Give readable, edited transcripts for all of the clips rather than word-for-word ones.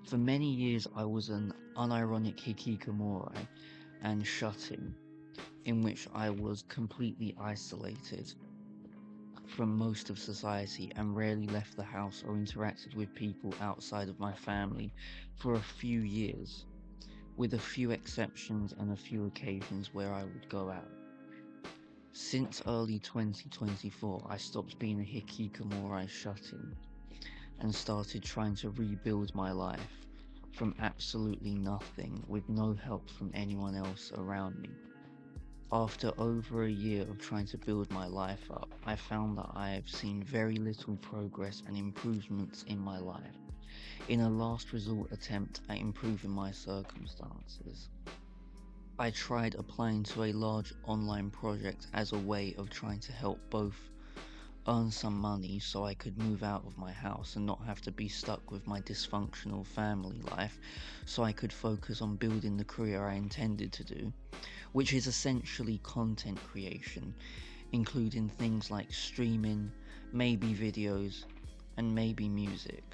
For many years, I was an unironic hikikomori and shut-in, in which I was completely isolated from most of society and rarely left the house or interacted with people outside of my family for a few years, with a few exceptions and a few occasions where I would go out. Since early 2024, I stopped being a hikikomori shut-in and started trying to rebuild my life from absolutely nothing with no help from anyone else around me. After over a year of trying to build my life up, I found that I have seen very little progress and improvements in my life, in a last resort attempt at improving my circumstances. I tried applying to a large online project as a way of trying to help both earn some money so I could move out of my house and not have to be stuck with my dysfunctional family life, so I could focus on building the career I intended to do, which is essentially content creation, including things like streaming, maybe videos, and maybe music.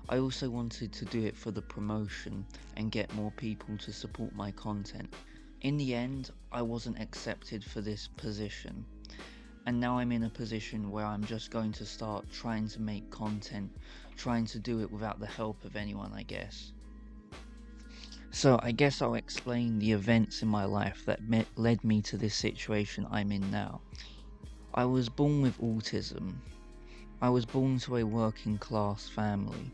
I also wanted to do it for the promotion and get more people to support my content. In the end, I wasn't accepted for this position, and now I'm in a position where I'm just going to start trying to make content, trying to do it without the help of anyone, I guess. So I guess I'll explain the events in my life that led me to this situation I'm in now. I was born with autism. I was born to a working class family,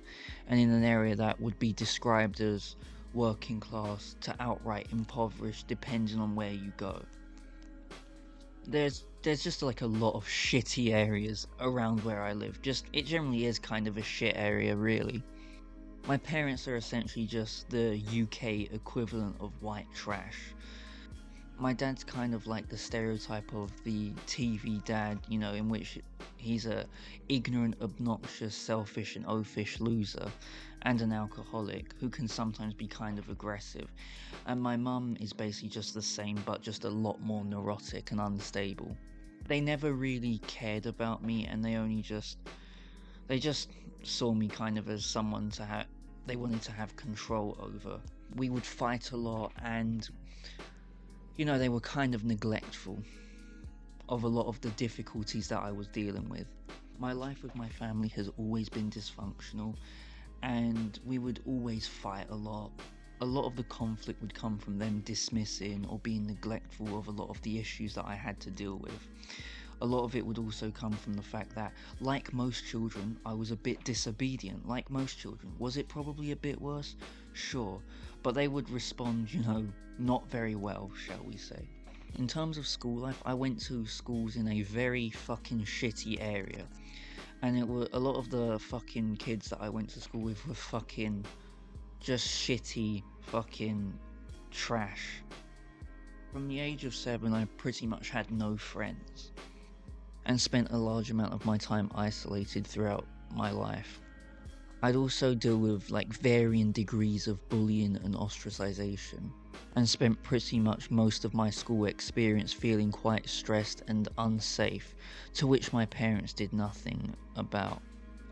and in an area that would be described as working class to outright impoverished depending on where you go. There's just like a lot of shitty areas around where I live. Just it generally is kind of a shit area, really. My parents are essentially just the UK equivalent of white trash. My dad's kind of like the stereotype of the TV dad, in which he's a ignorant, obnoxious, selfish and oafish loser and an alcoholic who can sometimes be kind of aggressive. And my mum is basically just the same but just a lot more neurotic and unstable. They never really cared about me, and they just saw me kind of as someone they wanted to have control over. We would fight a lot, and they were kind of neglectful of a lot of the difficulties that I was dealing with. My life with my family has always been dysfunctional, and we would always fight a lot. A lot of the conflict would come from them dismissing or being neglectful of a lot of the issues that I had to deal with. A lot of it would also come from the fact that, like most children, I was a bit disobedient. Like most children. Was it probably a bit worse? Sure. But they would respond, not very well, shall we say. In terms of school life, I went to schools in a very fucking shitty area. And it were a lot of the fucking kids that I went to school with were fucking just shitty fucking trash. From the age of 7, I pretty much had no friends and spent a large amount of my time isolated throughout my life. I'd also deal with like varying degrees of bullying and ostracization, and spent pretty much most of my school experience feeling quite stressed and unsafe, to which my parents did nothing about.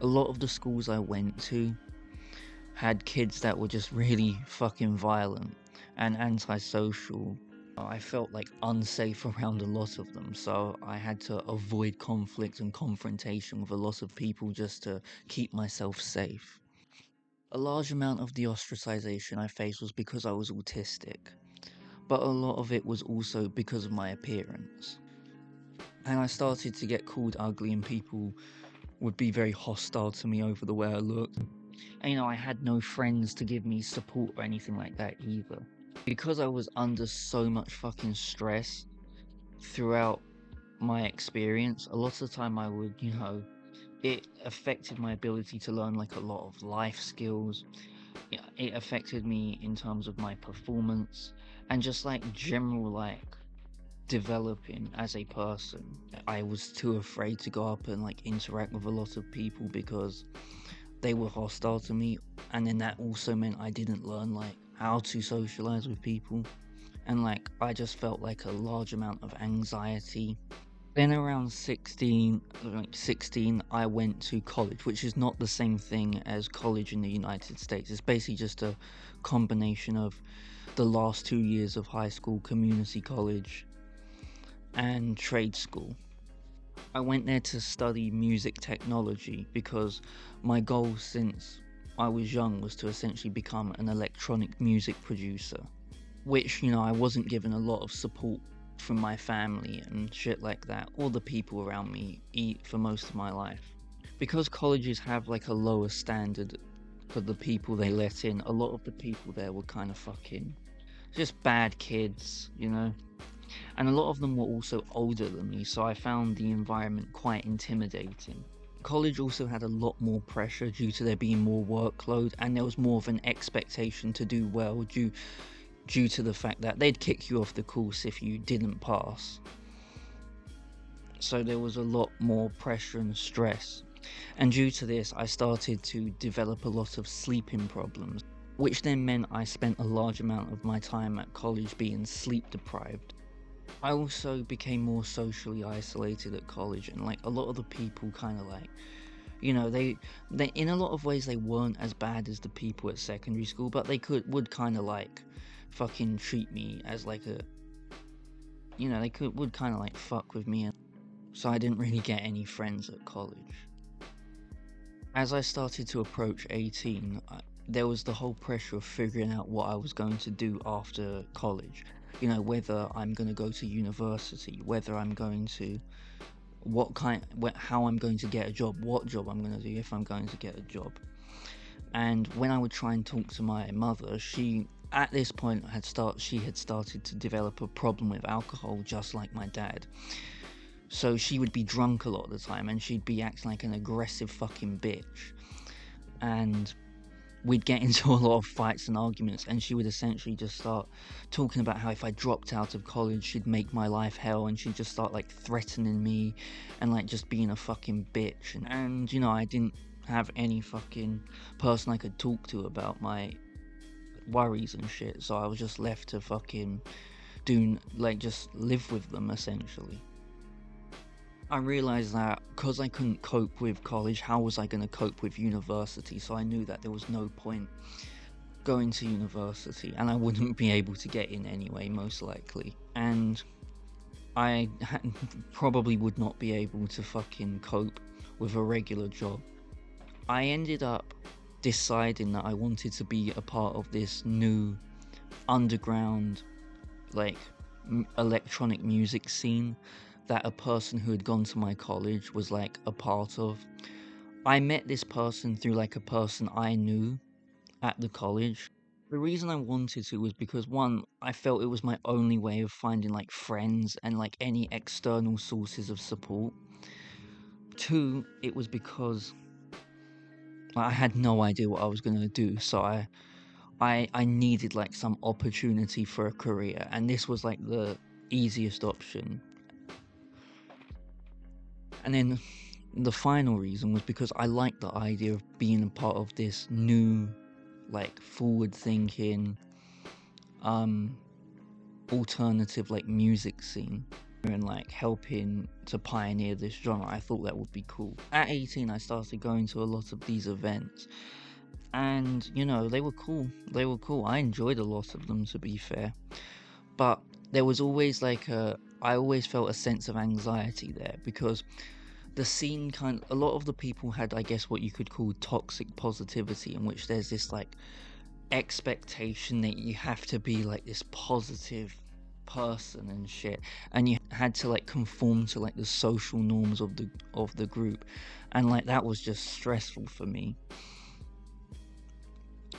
A lot of the schools I went to had kids that were just really fucking violent and antisocial. I felt like unsafe around a lot of them, so I had to avoid conflict and confrontation with a lot of people just to keep myself safe. A large amount of the ostracization I faced was because I was autistic, but a lot of it was also because of my appearance. And I started to get called ugly, and people would be very hostile to me over the way I looked. And I had no friends to give me support or anything like that either. Because I was under so much fucking stress throughout my experience, a lot of the time I would, it affected my ability to learn like a lot of life skills. It affected me in terms of my performance and just like general like developing as a person. I was too afraid to go up and like interact with a lot of people because they were hostile to me, and then that also meant I didn't learn like how to socialize with people, and like I just felt like a large amount of anxiety Then around 16, I went to college, which is not the same thing as college in the United States. It's basically just a combination of the last 2 years of high school, community college, and trade school. I went there to study music technology because my goal since I was young was to essentially become an electronic music producer, which, I wasn't given a lot of support from my family and shit like that, or the people around me eat for most of my life. Because colleges have like a lower standard for the people they let in, a lot of the people there were kind of fucking just bad kids. And a lot of them were also older than me, so I found the environment quite intimidating. College also had a lot more pressure due to there being more workload, and there was more of an expectation to do well due to the fact that they'd kick you off the course if you didn't pass. So there was a lot more pressure and stress. And due to this, I started to develop a lot of sleeping problems, which then meant I spent a large amount of my time at college being sleep deprived. I also became more socially isolated at college, and like a lot of the people kind of like, they in a lot of ways they weren't as bad as the people at secondary school, but they would kind of like fucking treat me as like they would kind of like fuck with me, and so I didn't really get any friends at college. As I started to approach 18, there was the whole pressure of figuring out what I was going to do after college. Whether I'm going to go to university, whether I'm going to, how I'm going to get a job, what job I'm going to do if I'm going to get a job. And when I would try and talk to my mother, she, at this point, she had started to develop a problem with alcohol, just like my dad. So she would be drunk a lot of the time, and she'd be acting like an aggressive fucking bitch. And we'd get into a lot of fights and arguments, and she would essentially just start talking about how if I dropped out of college, she'd make my life hell, and she'd just start like threatening me and like just being a fucking bitch. And I didn't have any fucking person I could talk to about my worries and shit, so I was just left to fucking just live with them essentially. I realised that because I couldn't cope with college, how was I going to cope with university? So I knew that there was no point going to university, and I wouldn't be able to get in anyway, most likely. And I probably would not be able to fucking cope with a regular job. I ended up deciding that I wanted to be a part of this new underground, like, electronic music scene that a person who had gone to my college was like a part of. I met this person through like a person I knew at the college. The reason I wanted to was because, one, I felt it was my only way of finding like friends and like any external sources of support. Two, it was because I had no idea what I was going to do, so I needed like some opportunity for a career, and this was like the easiest option. And then the final reason was because I liked the idea of being a part of this new, like, forward-thinking, alternative, like, music scene, and like helping to pioneer this genre. I thought that would be cool. At 18, I started going to a lot of these events, and they were cool. I enjoyed a lot of them, to be fair, but there was always like I always felt a sense of anxiety there, because the scene a lot of the people had, I guess, what you could call toxic positivity, in which there's this like expectation that you have to be like this positive person and shit, and you had to like conform to like the social norms of the group, and like that was just stressful for me.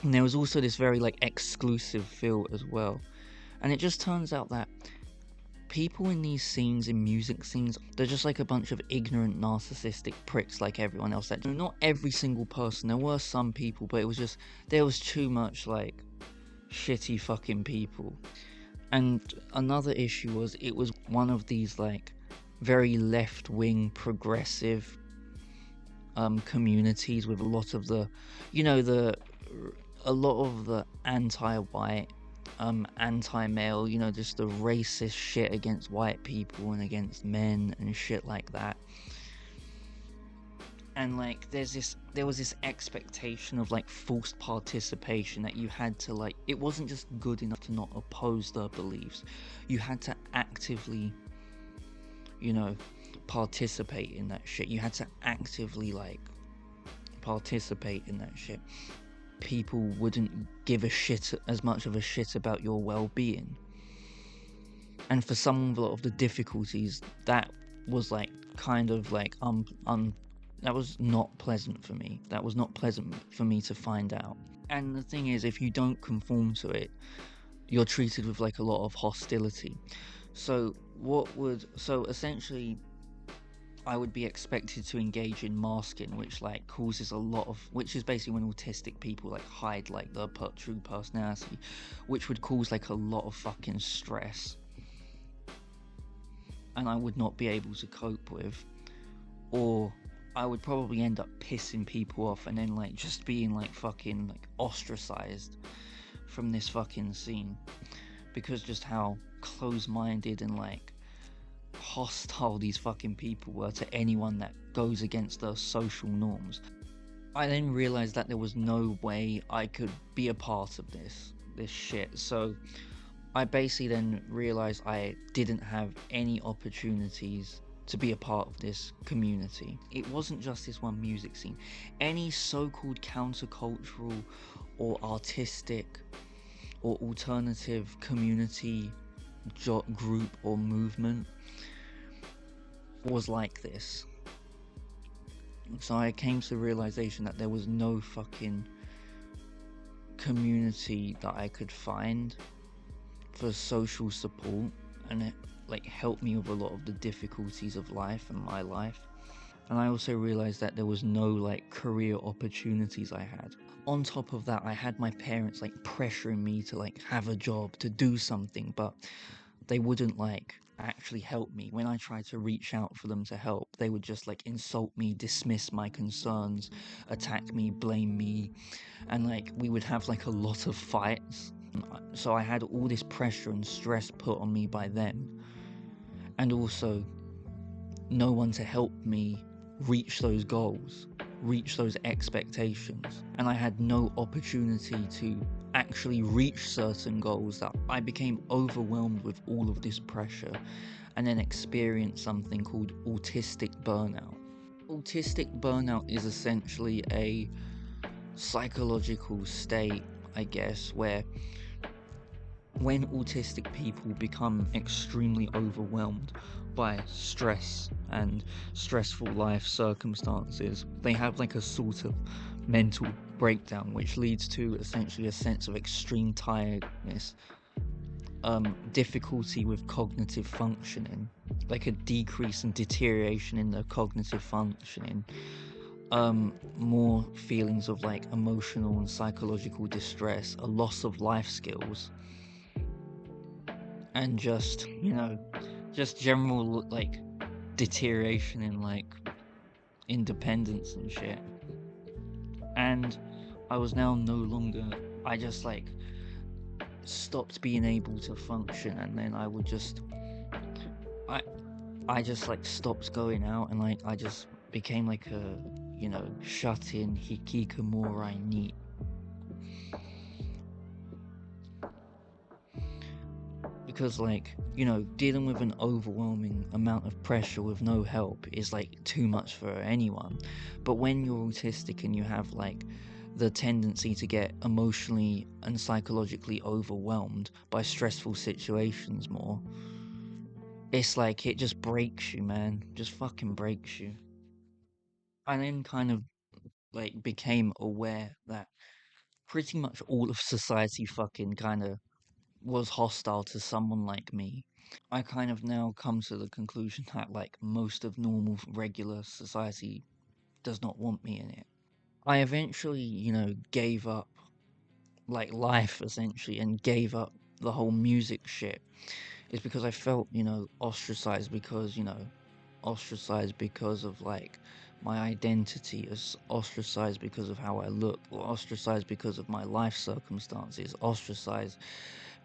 And there was also this very like exclusive feel as well, and it just turns out that people in these scenes, in music scenes, they're just like a bunch of ignorant, narcissistic pricks like everyone else. That not every single person, there were some people, but it was just, there was too much like shitty fucking people. And another issue was, it was one of these like very left-wing progressive communities with a lot of the, a lot of the anti-white anti-male, you know, just the racist shit against white people and against men and shit like that. And like there was this expectation of like forced participation that you had to like, it wasn't just good enough to not oppose their beliefs. You had to actively, you know, participate in that shit. You had to actively like participate in that shit. People wouldn't give a shit, as much of a shit about your well-being. And for some of a lot of the difficulties, that was like kind of like that was not pleasant for me. That was not pleasant for me to find out. And the thing is, if you don't conform to it, you're treated with like a lot of hostility. So essentially I would be expected to engage in masking, which like causes a lot of, which is basically when autistic people like hide like their true personality, which would cause like a lot of fucking stress, and I would not be able to cope with, or I would probably end up pissing people off and then like just being like fucking like ostracized from this fucking scene, because just how close-minded and like hostile these fucking people were to anyone that goes against their social norms. I then realized that there was no way I could be a part of this shit. So I basically then realized I didn't have any opportunities to be a part of this community. It wasn't just this one music scene. Any so-called countercultural or artistic or alternative community group or movement was like this. So I came to the realization that there was no fucking community that I could find for social support, and it like helped me with a lot of the difficulties of life and my life. And I also realized that there was no like career opportunities I had. On top of that, I had my parents like pressuring me to like have a job, to do something, but they wouldn't like actually help me. When I tried to reach out for them to help, they would just like insult me, dismiss my concerns, attack me, blame me, and like we would have like a lot of fights. So I had all this pressure and stress put on me by them, and also no one to help me reach those goals, reach those expectations. And I had no opportunity to actually reach certain goals, that I became overwhelmed with all of this pressure and then experienced something called autistic burnout. Autistic burnout is essentially a psychological state, I guess, where when autistic people become extremely overwhelmed by stress and stressful life circumstances, they have like a sort of mental breakdown, which leads to essentially a sense of extreme tiredness, difficulty with cognitive functioning, like a decrease and deterioration in the cognitive functioning, more feelings of like emotional and psychological distress, a loss of life skills, and just, you know, just general like deterioration in like independence and shit. And I was now no longer, I just like stopped being able to function, and then I would just, I I just like stopped going out, and like I just became like a, you know, shut in hikikomori neat. Because like, you know, dealing with an overwhelming amount of pressure with no help is like too much for anyone. But when you're autistic and you have like the tendency to get emotionally and psychologically overwhelmed by stressful situations more, it's like it just breaks you, man. Just fucking breaks you. I then kind of like became aware that pretty much all of society fucking kind of was hostile to someone like me. I kind of now come to the conclusion that like most of normal regular society does not want me in it. I eventually, you know, gave up like life essentially, and gave up the whole music shit. Is because I felt, you know, ostracized, because, you know, ostracized because of like my identity, as ostracized because of how I look, or ostracized because of my life circumstances, ostracized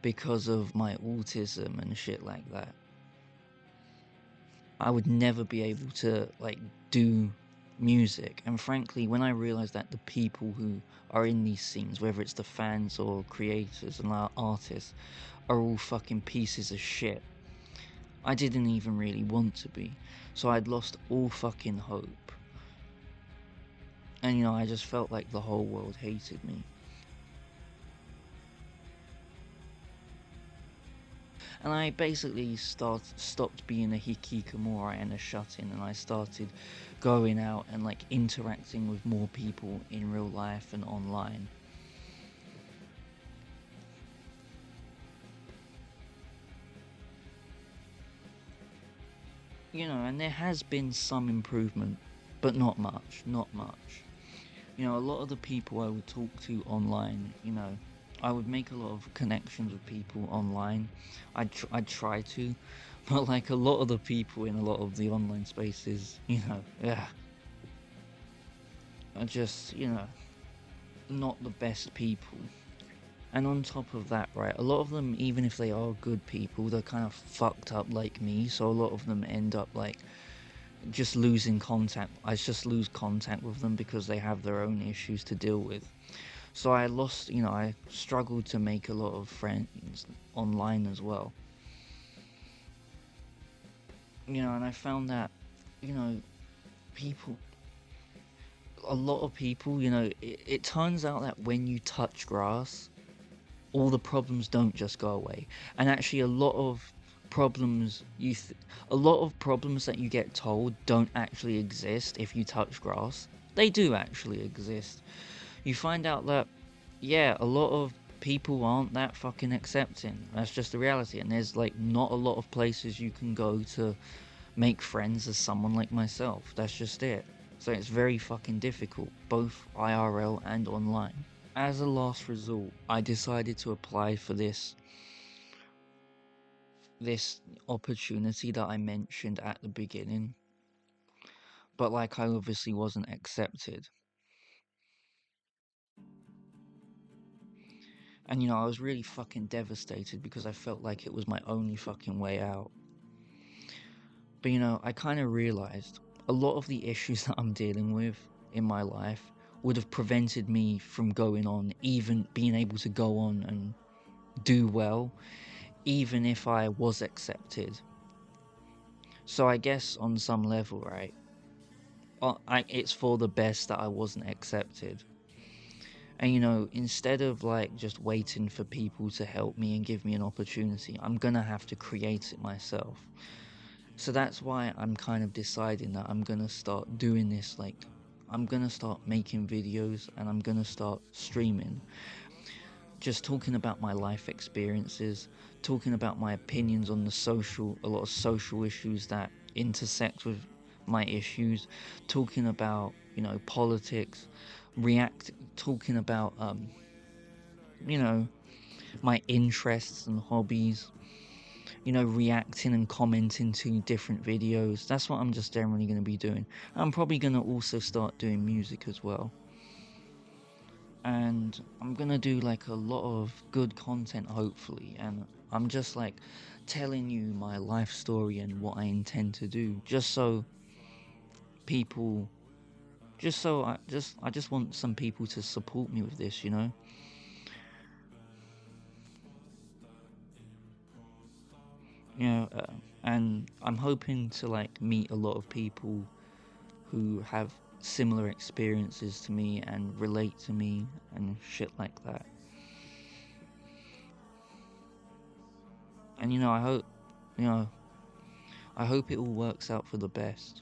because of my autism and shit like that. I would never be able to like do music. And frankly, when I realized that the people who are in these scenes, whether it's the fans or creators and artists, are all fucking pieces of shit, I didn't even really want to be. So I'd lost all fucking hope. And I just felt like the whole world hated me. And I basically stopped being a hikikomori and a shut-in, and I started going out and like interacting with more people in real life and online. And there has been some improvement, but not much, not much. A lot of the people I would talk to online, I would make a lot of connections with people online. I'd try to, but like a lot of the people in a lot of the online spaces, yeah, are just, not the best people. And on top of that, right, a lot of them, even if they are good people, they're kind of fucked up like me. So a lot of them end up like just losing contact. I just lose contact with them because they have their own issues to deal with. So I struggled to make a lot of friends online as well. And I found that, you know, people, a lot of people, it turns out that when you touch grass, all the problems don't just go away. And actually, problems a lot of problems that you get told don't actually exist if you touch grass. They do actually exist. You find out that, yeah, a lot of people aren't that fucking accepting. That's just the reality. And there's like not a lot of places you can go to make friends as someone like myself. That's just it. So it's very fucking difficult, both IRL and online. As a last resort, I decided to apply for this opportunity that I mentioned at the beginning, but like I obviously wasn't accepted. And I was really fucking devastated because I felt like it was my only fucking way out. But I kind of realized a lot of the issues that I'm dealing with in my life would have prevented me from going on, even being able to go on and do well, even if I was accepted. So I guess on some level, right, it's for the best that I wasn't accepted. And instead of like just waiting for people to help me and give me an opportunity, I'm gonna have to create it myself. So that's why I'm kind of deciding that I'm gonna start doing this. Like, I'm gonna start making videos and I'm gonna start streaming, just talking about my life experiences, talking about my opinions on a lot of social issues that intersect with my issues, talking about, politics, talking about, you know, my interests and hobbies, reacting and commenting to different videos. That's what I'm just generally going to be doing. I'm probably going to also start doing music as well. And I'm gonna do like a lot of good content, hopefully. And I'm just like telling you my life story and what I intend to do, just so people, just so I just want some people to support me with this. You know, uh, and I'm hoping to like meet a lot of people who have similar experiences to me and relate to me and shit like that. And you know, I hope it all works out for the best.